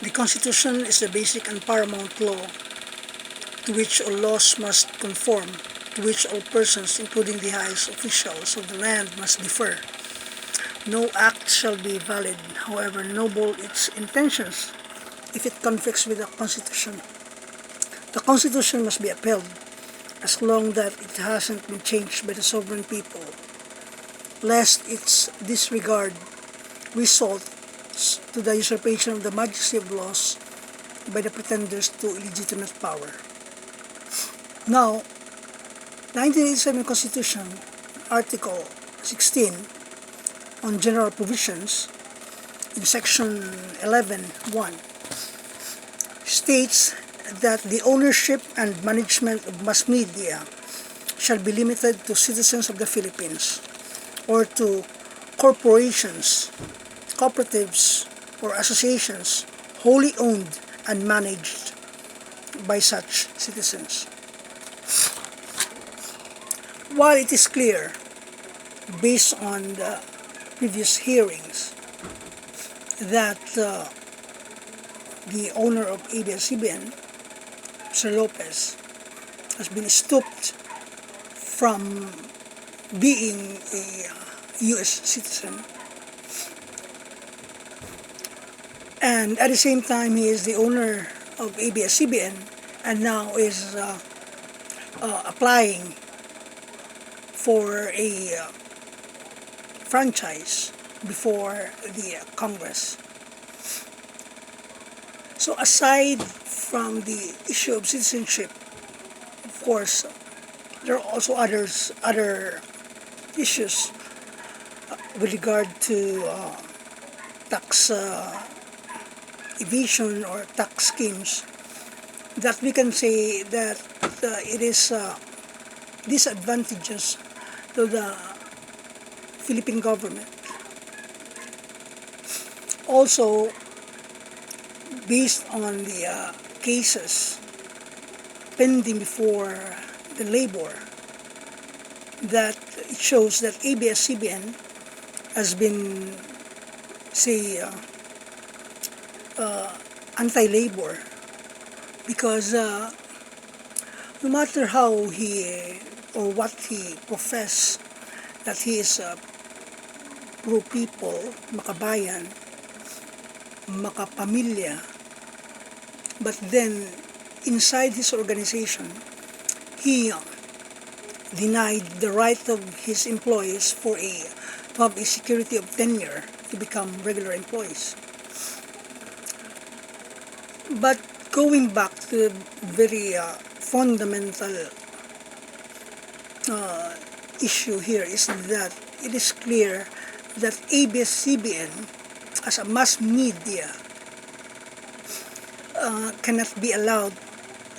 The Constitution is the basic and paramount law to which all laws must conform, to which all persons, including the highest officials of the land, must defer. No act shall be valid, however noble its intentions, if it conflicts with the Constitution. The Constitution must be upheld as long that it hasn't been changed by the sovereign people, lest its disregard result to the usurpation of the majesty of laws by the pretenders to illegitimate power. Now, 1987 Constitution, Article 16, on General Provisions, in Section 11.1, states that the ownership and management of mass media shall be limited to citizens of the Philippines or to corporations, cooperatives, or associations wholly owned and managed by such citizens. While it is clear, based on the previous hearings, that the owner of ABS-CBN, Sir Lopez, has been stopped from being a U.S. citizen, and at the same time he is the owner of ABS-CBN and now is applying for a franchise before the Congress. So aside from the issue of citizenship, of course, there are also other issues with regard to tax evasion or tax schemes that we can say that it is disadvantageous to the Philippine government. Also, based on the cases pending before the labor, that it shows that ABS-CBN has been, say, anti-labor, because no matter how he or what he profess that he is pro-people, makabayan, makapamilya, but then inside his organization he denied the right of his employees to have a security of tenure to become regular employees. But going back to the very fundamental issue here is that it is clear that ABS-CBN as a mass media cannot be allowed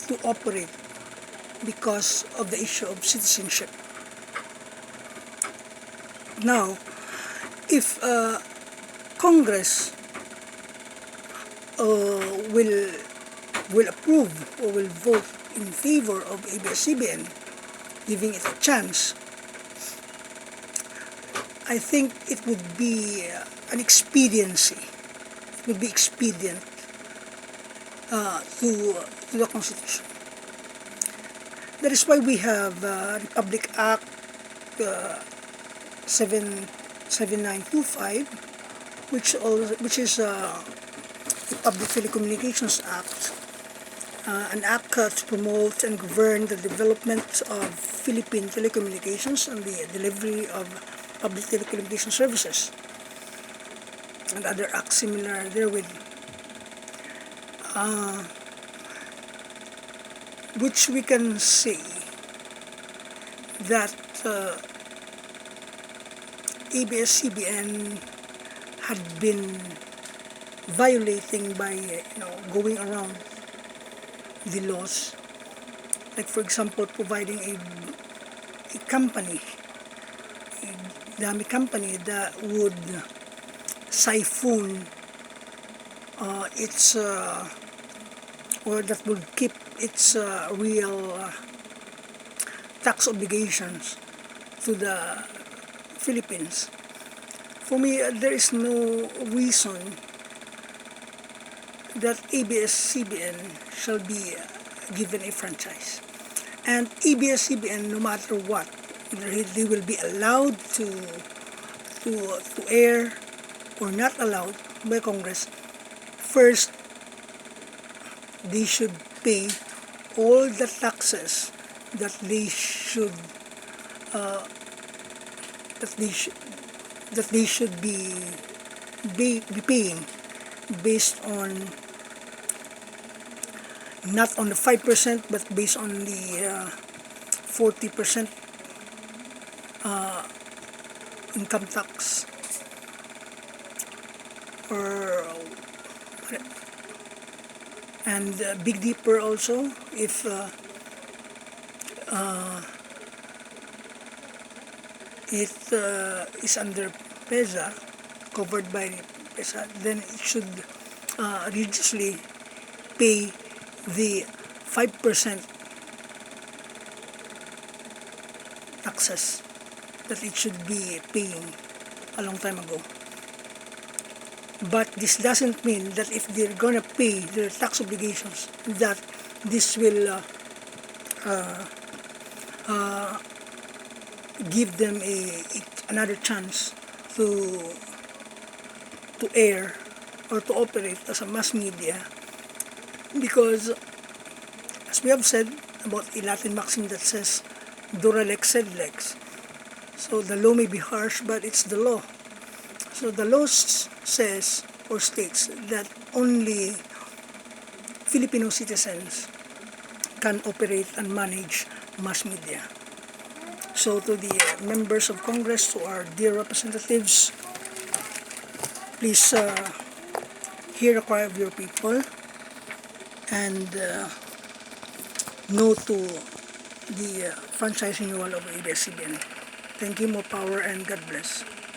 to operate because of the issue of citizenship. Now, if Congress will approve or will vote in favor of ABS-CBN, giving it a chance, I think it would be an expediency. It would be expedient to the Constitution. That is why we have Republic Act 7925, which is the Public Telecommunications Act, an act to promote and govern the development of Philippine telecommunications and the delivery of public telecommunication services, and other acts similar therewith, which we can say that ABS-CBN had been violating by going around the laws, like for example providing a company, a dummy company that would siphon its or that would keep its real tax obligations to the Philippines. For me, there is no reason that ABS-CBN shall be given a franchise. And ABS-CBN, no matter what, whether they will be allowed to air or not allowed by Congress, first, they should pay all the taxes that they should be paying based on not on the 5% but based on the 40% income tax, or and Big Dipper also, if it is under PESA, covered by PESA, then it should religiously pay the 5% taxes that it should be paying a long time ago. But this doesn't mean that if they're gonna pay their tax obligations, that this will give them another chance to air or to operate as a mass media, because as we have said about a Latin maxim that says dura lex sed lex, so the law may be harsh but it's the law. So the law says or states that only Filipino citizens can operate and manage mass media. So to the members of Congress, to our dear representatives, please hear the cry of your people and no to the franchise renewal of ABS-CBN. Thank you, more power, and God bless.